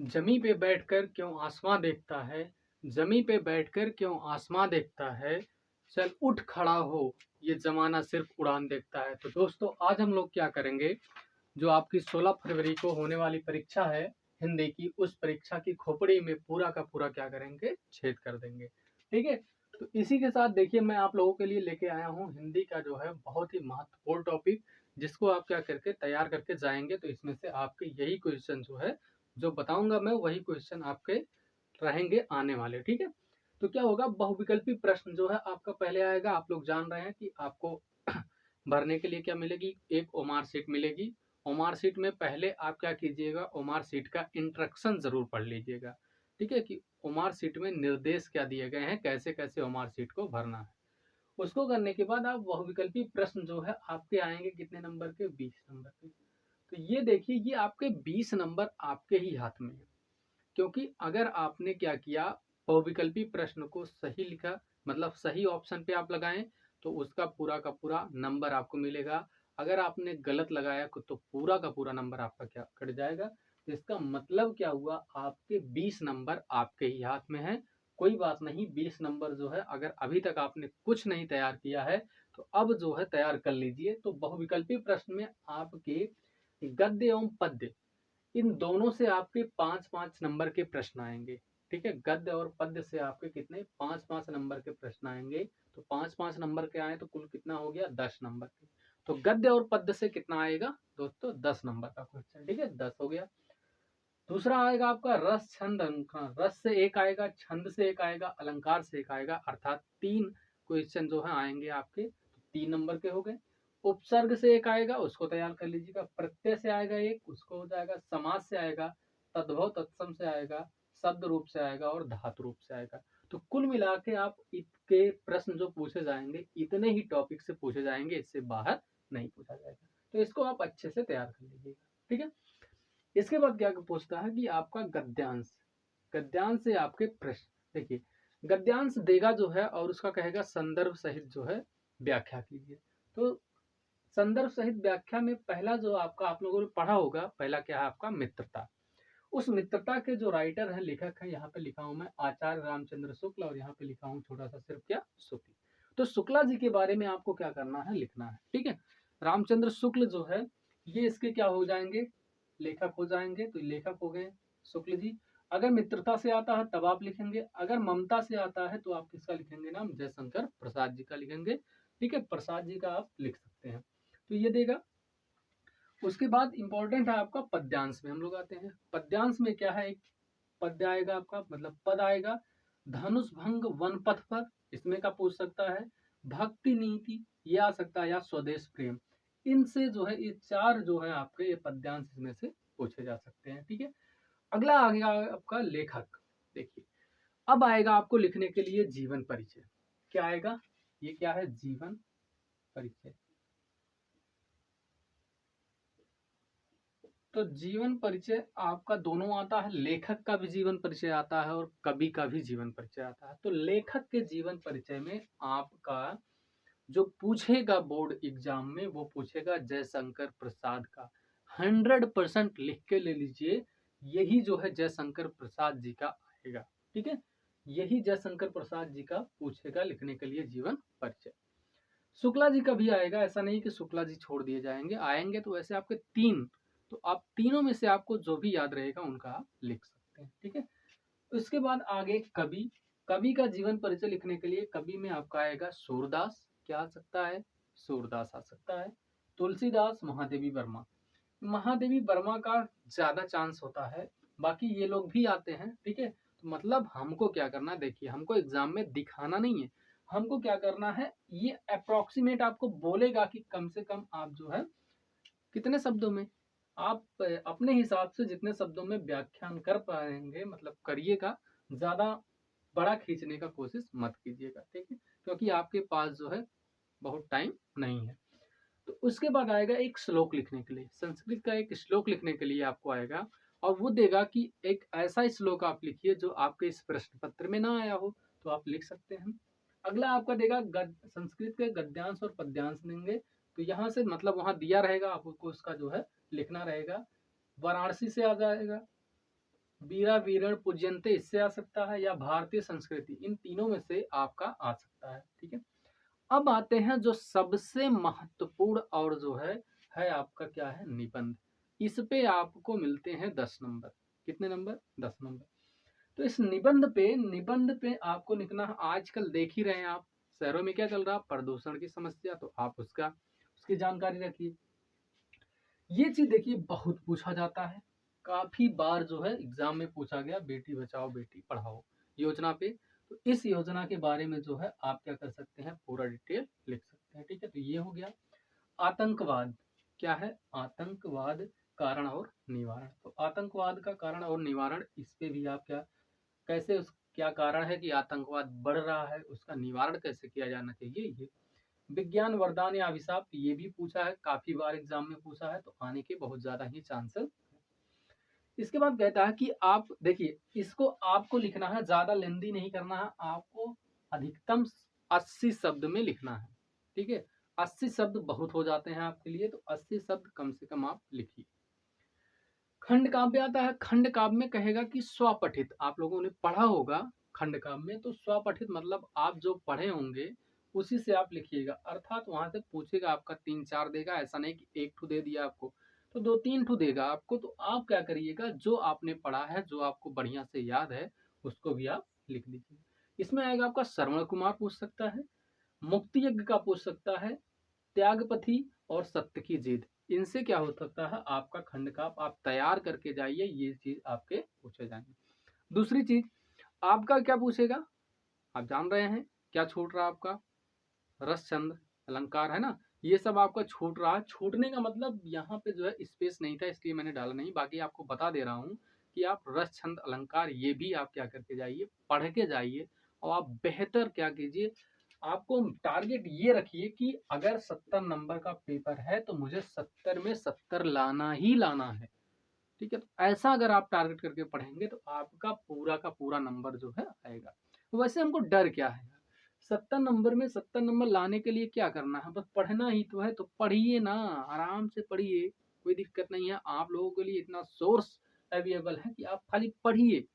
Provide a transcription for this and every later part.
जमी पे बैठकर क्यों आसमां देखता है, जमी पे बैठकर क्यों आसमां देखता है, चल उठ खड़ा हो, ये जमाना सिर्फ उड़ान देखता है। तो दोस्तों आज हम लोग क्या करेंगे, जो आपकी 16 फरवरी को होने वाली परीक्षा है हिंदी की, उस परीक्षा की खोपड़ी में पूरा का पूरा क्या करेंगे, छेद कर देंगे। ठीक है, तो इसी के साथ देखिए मैं आप लोगों के लिए लेके आया हूँ हिंदी का जो है बहुत ही महत्वपूर्ण टॉपिक, जिसको आप क्या करके तैयार करके जाएंगे तो इसमें से आपके यही क्वेश्चन जो है, जो बताऊंगा मैं वही क्वेश्चन आपके रहेंगे आने वाले। ठीक है, तो क्या होगा, बहुविकल्पी प्रश्न जो है आपका पहले आएगा। आप लोग जान रहे हैं कि आपको भरने के लिए क्या मिलेगी, एक ओमार सीट मिलेगी। ओमार सीट में पहले आप क्या कीजिएगा, ओमार सीट का इंस्ट्रक्शन जरूर पढ़ लीजिएगा। ठीक है, कि ओमार सीट में निर्देश क्या दिए गए हैं, कैसे कैसे ओमार सीट को भरना है। उसको करने के बाद आप बहुविकल्पी प्रश्न जो है आपके आएंगे कितने नंबर के, 20 नंबर के। तो ये देखिए, ये आपके 20 नंबर आपके ही हाथ में है, क्योंकि अगर आपने क्या किया, बहुविकल्पी प्रश्न को सही लिखा, मतलब सही ऑप्शन पे आप लगाएं, तो उसका पूरा का पूरा नंबर आपको मिलेगा। अगर आपने गलत लगाया तो पूरा का पूरा नंबर आपका क्या कट जाएगा। तो इसका मतलब क्या हुआ, आपके 20 नंबर आपके ही हाथ में है। कोई बात नहीं, 20 नंबर जो है अगर अभी तक आपने कुछ नहीं तैयार किया है तो अब जो है तैयार कर लीजिए। तो बहुविकल्पी प्रश्न में आपके गद्य एवं पद्य, इन दोनों से आपके 5-5 नंबर के प्रश्न आएंगे। ठीक है, गद्य और पद्य से आपके कितने, 5-5 नंबर के प्रश्न आएंगे। तो 5-5 नंबर के आए तो कुल कितना हो गया, 10 नंबर के। तो गद्य और पद्य से कितना आएगा दोस्तों, 10 नंबर का क्वेश्चन। ठीक है, 10 हो गया। दूसरा आएगा आपका रस छंद अलंकार। रस से एक आएगा, छंद से एक आएगा, अलंकार से एक आएगा, अर्थात 3 क्वेश्चन जो है आएंगे आपके, तो 3 नंबर के हो गए। उपसर्ग से एक आएगा, उसको तैयार कर लीजिएगा। प्रत्यय से आएगा एक, उसको हो जाएगा। समास से आएगा, तद्भव तत्सम से आएगा, शब्द रूप से आएगा और धातु रूप से आएगा। तो कुल मिला के आप इसके प्रश्न जो पूछे जाएंगे इतने ही टॉपिक से पूछे जाएंगे, इससे बाहर नहीं पूछा जाएगा। तो इसको आप अच्छे से तैयार कर लीजिएगा। ठीक है, इसके बाद क्या पूछता है कि आपका गद्यांश, गद्यांश से आपके प्रश्न। देखिए, गद्यांश देगा जो है और उसका कहेगा संदर्भ सहित जो है व्याख्या कीजिए। तो संदर्भ सहित व्याख्या में पहला जो आपका, आप लोगों ने पढ़ा होगा, पहला क्या है आपका, मित्रता। उस मित्रता के जो राइटर है, लेखक है, यहाँ पे लिखा हूं मैं आचार्य रामचंद्र शुक्ल, और यहाँ पे लिखा हूं छोटा सा सिर्फ क्या, शुक्ल। तो शुक्ला जी के बारे में आपको क्या करना है, लिखना है। ठीक है, रामचंद्र शुक्ल जो है ये इसके क्या हो जाएंगे, लेखक हो जाएंगे। तो लेखक हो गए शुक्ल जी। अगर मित्रता से आता है तब आप लिखेंगे, अगर ममता से आता है तो आप किसका लिखेंगे नाम, जयशंकर प्रसाद जी का लिखेंगे। ठीक है, प्रसाद जी का आप लिख सकते हैं। तो ये देगा। उसके बाद इंपॉर्टेंट है आपका पद्यांश में हम लोग आते हैं। पद्यांश में क्या है, एक पद्य आएगा आपका, मतलब पद आएगा। धनुष भंग वन पथ पर, इसमें का पूछ सकता है। भक्ति नीति ये आ सकता है, या स्वदेश प्रेम। इनसे जो है ये 4 जो है आपके ये पद्यांश इसमें से पूछे जा सकते हैं। ठीक है, अगला आ गया आपका लेखक। देखिए, अब आएगा आपको लिखने के लिए जीवन परिचय। क्या आएगा, ये क्या है, जीवन परिचय। तो जीवन परिचय आपका दोनों आता है, लेखक का भी जीवन परिचय आता है और कवि का भी जीवन परिचय आता है। तो लेखक के जीवन परिचय में आपका जो पूछेगा बोर्ड एग्जाम में, वो पूछेगा जयशंकर प्रसाद का। 100% लिख के ले लीजिए, यही जो है जयशंकर प्रसाद जी का आएगा। ठीक है, यही जयशंकर प्रसाद जी का पूछेगा लिखने के लिए जीवन परिचय। शुक्ला जी का भी आएगा, ऐसा नहीं कि शुक्ला जी छोड़ दिए जाएंगे, आएंगे तो वैसे आपके 3। तो आप तीनों में से आपको जो भी याद रहेगा उनका आप लिख सकते हैं। ठीक है, उसके बाद आगे कवि। कवि का जीवन परिचय लिखने के लिए कवि में आपका आएगा सूरदास, क्या आ सकता है, सूरदास आ सकता है। तुलसीदास, महादेवी वर्मा। महादेवी वर्मा का ज्यादा चांस होता है, बाकी ये लोग भी आते हैं। ठीक है, तो मतलब हमको क्या करना है, देखिए हमको एग्जाम में दिखाना नहीं है, हमको क्या करना है, ये अप्रोक्सीमेट आपको बोलेगा कि कम से कम आप जो है कितने शब्दों में, आप अपने हिसाब से जितने शब्दों में व्याख्यान कर पाएंगे मतलब करिएगा, ज्यादा बड़ा खींचने का कोशिश मत कीजिएगा। ठीक है, क्योंकि आपके पास जो है बहुत टाइम नहीं है। तो उसके बाद आएगा एक श्लोक लिखने के लिए, संस्कृत का एक श्लोक लिखने के लिए आपको आएगा, और वो देगा कि एक ऐसा श्लोक आप लिखिए जो आपके इस प्रश्न पत्र में ना आया हो, तो आप लिख सकते हैं। अगला आपका देगा संस्कृत के गद्यांश और पद्यांश देंगे। तो यहाँ से मतलब वहां दिया रहेगा, आपको उसका जो है लिखना रहेगा। वाराणसी से आ जाएगा, वीरा वीरण पूज्यन्ते इससे आ सकता है, या भारतीय संस्कृति, इन तीनों में से आपका आ सकता है। ठीक है, अब आते हैं जो सबसे महत्वपूर्ण और जो है आपका क्या है, निबंध। इस पे आपको मिलते हैं 10 नंबर। कितने नंबर? 10 नंबर। तो इस निबंध पे आपको लिखना है, आजकल देख ही रहे हैं आप शहरों में क्या चल रहा है, प्रदूषण की समस्या, तो आप उसकी जानकारी रखिए। ये चीज देखिए बहुत पूछा जाता है, काफी बार जो है एग्जाम में पूछा गया, बेटी बचाओ बेटी पढ़ाओ योजना पे। तो इस योजना के बारे में जो है आप क्या कर सकते हैं, पूरा डिटेल लिख सकते हैं। ठीक है, तो ये हो गया। आतंकवाद क्या है, आतंकवाद कारण और निवारण। तो आतंकवाद का कारण और निवारण, इस पे भी आप क्या, कैसे उस क्या कारण है कि आतंकवाद बढ़ रहा है, उसका निवारण कैसे किया जाना चाहिए। ये विज्ञान वरदान या अभिशाप, ये भी पूछा है, काफी बार एग्जाम में पूछा है, तो आने के बहुत ज्यादा ही चांसेस। इसके बाद कहता है कि आप देखिए, इसको आपको लिखना है, ज्यादा लेंदी नहीं करना है आपको, अधिकतम 80 शब्द में लिखना है। ठीक है, 80 शब्द बहुत हो जाते हैं आपके लिए, तो 80 शब्द कम से कम आप लिखिए। खंड काव्य आता है, खंड काव्य में कहेगा कि स्वपठित, आप लोगों ने पढ़ा होगा खंड काव्य में, तो स्वपठित मतलब आप जो पढ़े होंगे उसी से आप लिखिएगा, अर्थात वहां से पूछेगा आपका 3-4 देगा, ऐसा नहीं कि एक ठू दे दिया आपको, तो 2-3 ठू देगा आपको। तो आप क्या करिएगा, जो आपने पढ़ा है, जो आपको बढ़िया से याद है, उसको भी आप लिख लीजिए। इसमें आएगा आपका श्रवण कुमार पूछ सकता है, मुक्ति यज्ञ का पूछ सकता है, त्यागपथी और सत्य की जिद, इनसे क्या हो सकता है, आपका खंड का आप तैयार करके जाइए, ये चीज आपके पूछे जाएंगे। दूसरी चीज आपका क्या पूछेगा, आप जान रहे हैं क्या छूट रहा आपका, रस छंद अलंकार है ना, ये सब आपका छूट रहा है। छूटने का मतलब यहाँ पे जो है स्पेस नहीं था, इसलिए मैंने डाला नहीं, बाकी आपको बता दे रहा हूँ कि आप रस छंद अलंकार ये भी आप क्या करके जाइए, पढ़ के जाइए, और आप बेहतर क्या कीजिए, आपको टारगेट ये रखिए कि अगर 70 नंबर का पेपर है तो मुझे 70 में 70 लाना ही लाना है। ठीक है, तो ऐसा अगर आप टारगेट करके पढ़ेंगे तो आपका पूरा का पूरा नंबर जो है आएगा। वैसे हमको डर क्या है, 70 नंबर में 70 नंबर लाने के लिए क्या करना है, बस पढ़ना ही तो है, तो पढ़िए ना, आराम से पढ़िए, कोई दिक्कत नहीं है। आप लोगों के लिए इतना सोर्स अवेलेबल है कि आप खाली पढ़िए,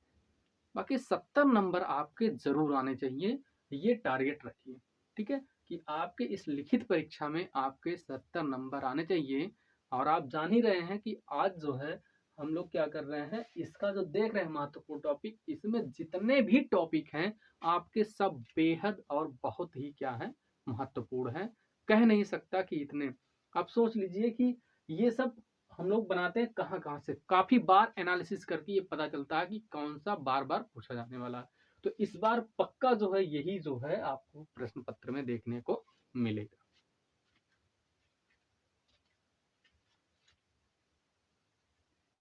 बाकी 70 नंबर आपके जरूर आने चाहिए, ये टारगेट रखिए। ठीक है, कि आपके इस लिखित परीक्षा में आपके 70 नंबर आने चाहिए। और आप जान ही रहे हैं कि आज जो है हम लोग क्या कर रहे हैं, इसका जो देख रहे हैं महत्वपूर्ण टॉपिक, इसमें जितने भी टॉपिक हैं आपके सब बेहद और बहुत ही क्या है, महत्वपूर्ण है। कह नहीं सकता कि इतने, आप सोच लीजिए कि ये सब हम लोग बनाते हैं कहाँ कहाँ से, काफी बार एनालिसिस करके ये पता चलता है कि कौन सा बार बार पूछा जाने वाला है। तो इस बार पक्का जो है यही जो है आपको प्रश्न पत्र में देखने को मिलेगा।